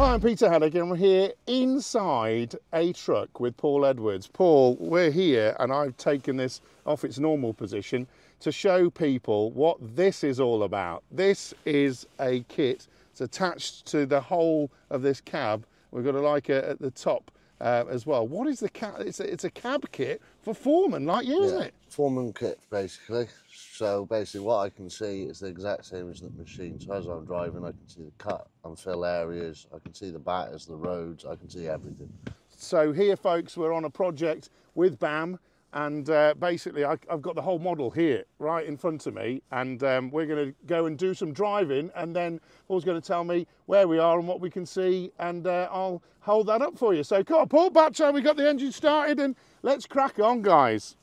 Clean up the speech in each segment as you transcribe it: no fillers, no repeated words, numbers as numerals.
Hi, I'm Peter Haddock and we're here inside a truck with Paul Edwards. Paul, we're here and I've taken this off its normal position to show people what this is all about. This is a kit. It's attached to the whole of this cab. We've got a Leica at the top as well. What is the cab? It's a cab kit for foremen like you, isn't it? Foreman kit, basically. So basically what I can see is the exact same as the machine. So as I'm driving, I can see the cut and fill areas, I can see the batters, the roads, I can see everything. So here, folks, we're on a project with BAM, and basically I've got the whole model here right in front of me, and we're going to go and do some driving, and then Paul's going to tell me where we are and what we can see, and I'll hold that up for you. So come on, Paul, Batcho, we got the engine started, and let's crack on, guys.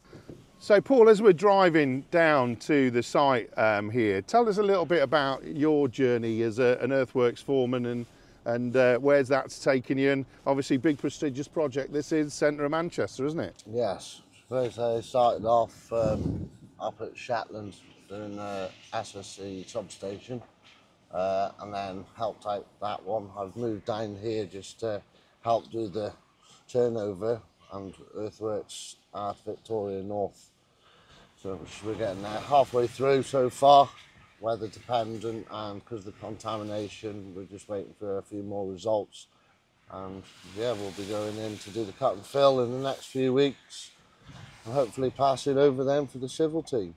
So Paul, as we're driving down to the site here, tell us a little bit about your journey as an earthworks foreman and where's that's taken you. And obviously big prestigious project this is, centre of Manchester, isn't it? Yes. First I started off up at Shetland doing SSC substation and then helped out that one. I've moved down here just to help do the turnover and earthworks at Victoria North. So we're getting there halfway through so far, weather dependent, and because of the contamination, we're just waiting for a few more results. And yeah, we'll be going in to do the cut and fill in the next few weeks, and hopefully pass it over then for the civil team.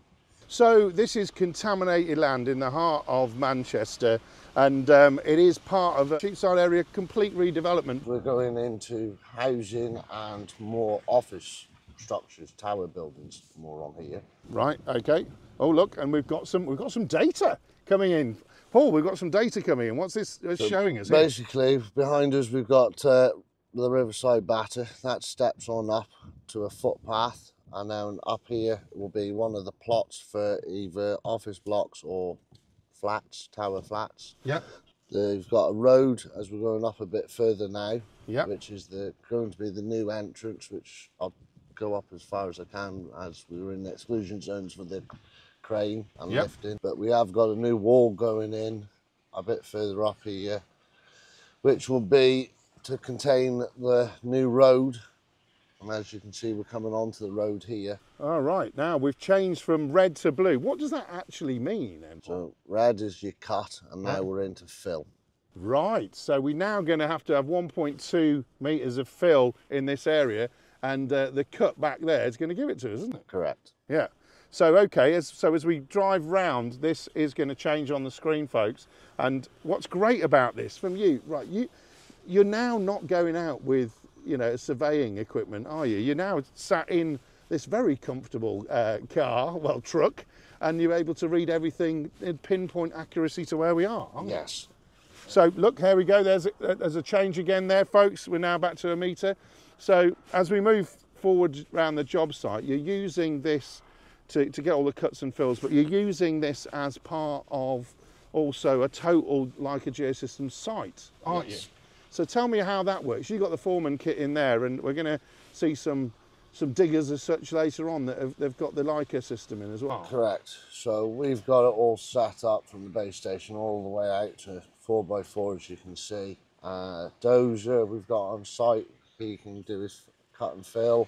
So this is contaminated land in the heart of Manchester, and it is part of a Cheapside area complete redevelopment. We're going into housing and more office structures, tower buildings, more on here. Right, okay. Oh look, and we've got some data coming in. Paul, we've got some data coming in. What's this showing us here? Basically, behind us we've got the Riverside Batter. That steps on up to a footpath, and then up here will be one of the plots for either office blocks or flats, tower flats. Yeah. They've got a road as we're going up a bit further now, yeah, which is going to be the new entrance, which I'll go up as far as I can, as we were in the exclusion zones for the crane and lifting. But we have got a new wall going in a bit further up here, which will be to contain the new road. And as you can see, we're coming onto the road here. All right, now we've changed from red to blue. What does that actually mean then? So red is your cut, and now we're into fill. Right, so we're now going to have 1.2 metres of fill in this area, and the cut back there is going to give it to us, isn't it? Correct. Yeah. So, okay, as we drive round, this is going to change on the screen, folks. And what's great about this from you, right, you're now not going out with, you know, surveying equipment, are you? You're now sat in this very comfortable truck, and you're able to read everything in pinpoint accuracy to where we are, aren't you? Yes. So, look, here we go. There's a change again there, folks. We're now back to a metre. So as we move forward around the job site, you're using this to get all the cuts and fills, but you're using this as part of also a total Leica Geosystems site, aren't you? So tell me how that works. You've got the foreman kit in there, and we're going to see some diggers as such later on that they've got the Leica system in as well. Correct. So we've got it all set up from the base station all the way out to 4x4, as you can see. Dozer we've got on site. He can do his cut and fill.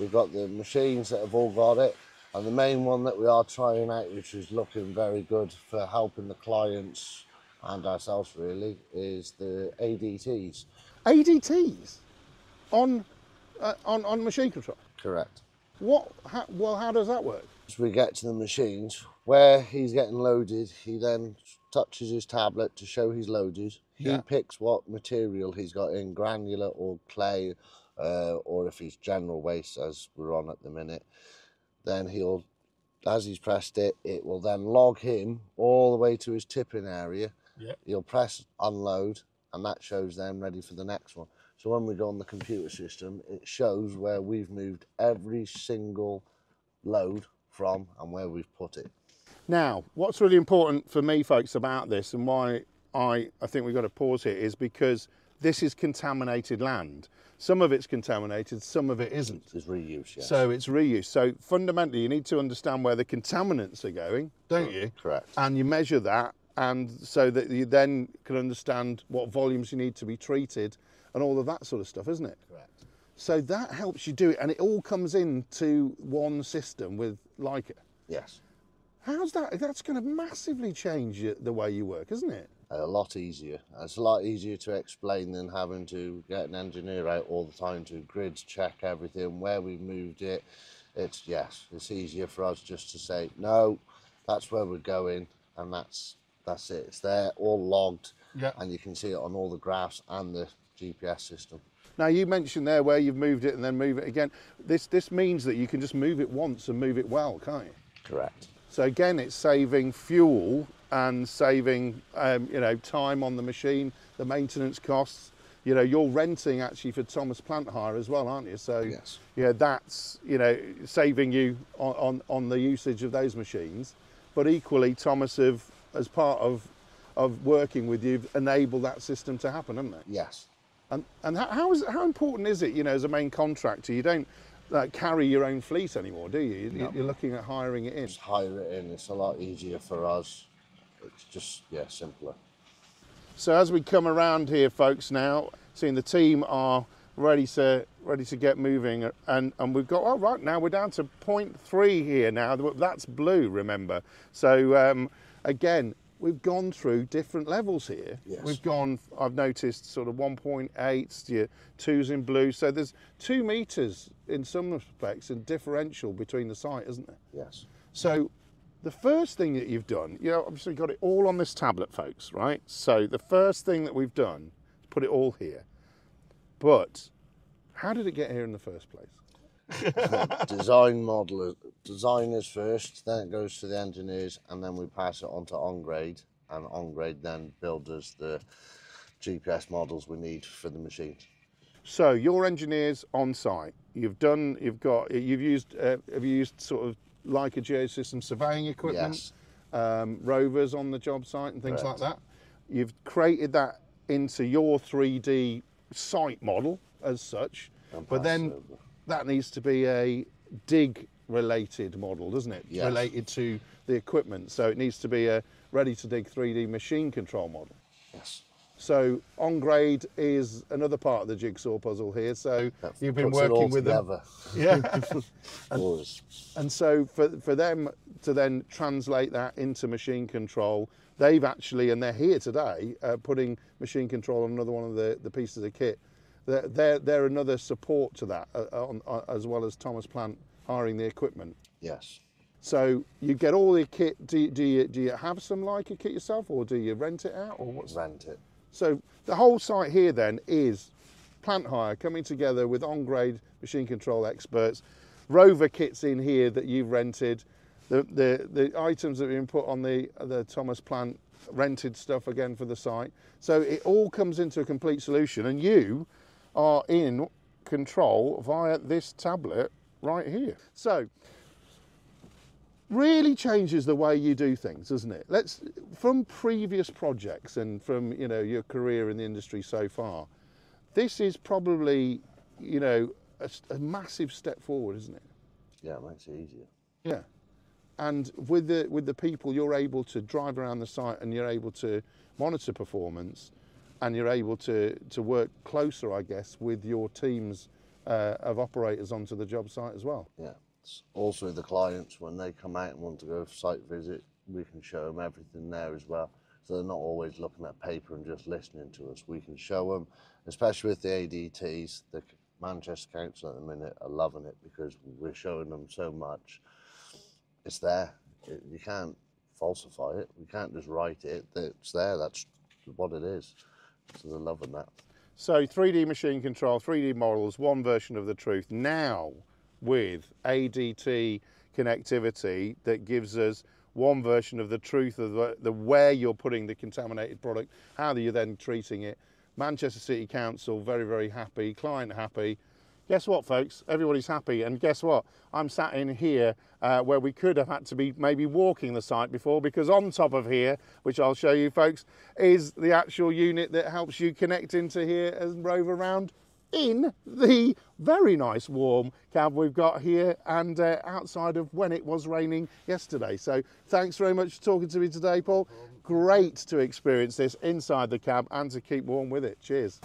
We've got the machines that have all got it, and the main one that we are trying out, which is looking very good for helping the clients and ourselves really, is the ADTs. ADTs on machine control. Correct. How does that work? As we get to the machines where he's getting loaded, he then touches his tablet to show he's loaded. He picks what material he's got in, granular or clay, or if he's general waste, as we're on at the minute. Then he'll, as he's pressed it, it will then log him all the way to his tipping area. He'll press unload, and that shows them ready for the next one. So when we go on the computer system, it shows where we've moved every single load from and where we've put it. Now, what's really important for me, folks, about this, and why I think we've got to pause here, is because this is contaminated land. Some of it's contaminated, some of it isn't. It's reuse, yes. So it's reuse. So fundamentally, you need to understand where the contaminants are going, don't you? Correct. And you measure that and so that you then can understand what volumes you need to be treated and all of that sort of stuff, isn't it? Correct. So that helps you do it, and it all comes into one system with Leica. Yes. How's that? That's going to massively change the way you work, isn't it? A lot easier. It's a lot easier to explain than having to get an engineer out all the time to grid check everything, where we moved it. It's easier for us just to say, no, that's where we're going, and that's it. It's there, all logged, and you can see it on all the graphs and the GPS system. Now, you mentioned there where you've moved it and then move it again. This means that you can just move it once and move it well, can't you? Correct. So again, it's saving fuel and saving time on the machine, the maintenance costs. You know, you're renting actually for Thomas Plant Hire as well, aren't you? So yes. Yeah, that's saving you on the usage of those machines. But equally, Thomas have, as part of working with you, enabled that system to happen, haven't they? Yes. And how important is it, as a main contractor? You don't carry your own fleet anymore, do you? No. You're looking at hiring it in. Just hire it in. It's a lot easier for us. It's just, simpler. So as we come around here, folks, now, seeing the team are ready to get moving, and we've got, right now we're down to 0.3 here now. That's blue, remember. So again, we've gone through different levels here. Yes. We've gone, I've noticed, sort of 1.8s, your 2s in blue. So there's 2 meters in some respects and differential between the site, isn't there? Yes. So the first thing that you've done, obviously got it all on this tablet, folks, right? So the first thing that we've done is put it all here. But how did it get here in the first place? Designers first, then it goes to the engineers, and then we pass it on to Ongrade, and Ongrade then builds us the GPS models we need for the machines. So your engineers on site, have you used sort of Leica Geosystems surveying equipment, Yes. Rovers on the job site and things Correct. like that. You've created that into your 3D site model as such, but then that needs to be a dig related model, doesn't it? Yes. Related to the equipment. So it needs to be a ready to dig 3D machine control model. Yes. So Ongrade is another part of the jigsaw puzzle here. So you've been working with them. Yeah. and so for them to then translate that into machine control, they've actually, and they're here today, putting machine control on another one of the pieces of kit. They're another support to that, as well as Thomas Plant hiring the equipment. Yes. So you get all the kit. Do you have some Leica kit yourself, or do you rent it out, or what's? Rent it. So the whole site here then is Plant Hire coming together with Ongrade machine control experts, Rover kits in here that you've rented, the items that have been put on the Thomas Plant rented stuff again for the site. So it all comes into a complete solution, and you are in control via this tablet right here. So really changes the way you do things, doesn't it? From previous projects and from your career in the industry so far, this is probably a massive step forward, isn't it? Yeah, it makes it easier. Yeah. And with the people, you're able to drive around the site and you're able to monitor performance, and you're able to work closer, I guess, with your teams of operators onto the job site as well. Yeah. Also the clients, when they come out and want to go for site visit, we can show them everything there as well. So they're not always looking at paper and just listening to us. We can show them, especially with the ADTs, the Manchester Council at the minute are loving it because we're showing them so much. It's there. You can't falsify it. We can't just write it. It's there. That's what it is. So they're loving that. So 3D machine control, 3D models, one version of the truth. Now with ADT connectivity that gives us one version of the truth of the where you're putting the contaminated product, how you're then treating it. Manchester City Council very, very happy, client happy. Guess what, folks? Everybody's happy, and guess what? I'm sat in here where we could have had to be maybe walking the site before, because on top of here, which I'll show you, folks, is the actual unit that helps you connect into here and rove around in the very nice warm cab we've got here, and outside of when it was raining yesterday. So thanks very much for talking to me today, Paul. Great to experience this inside the cab and to keep warm with it. Cheers.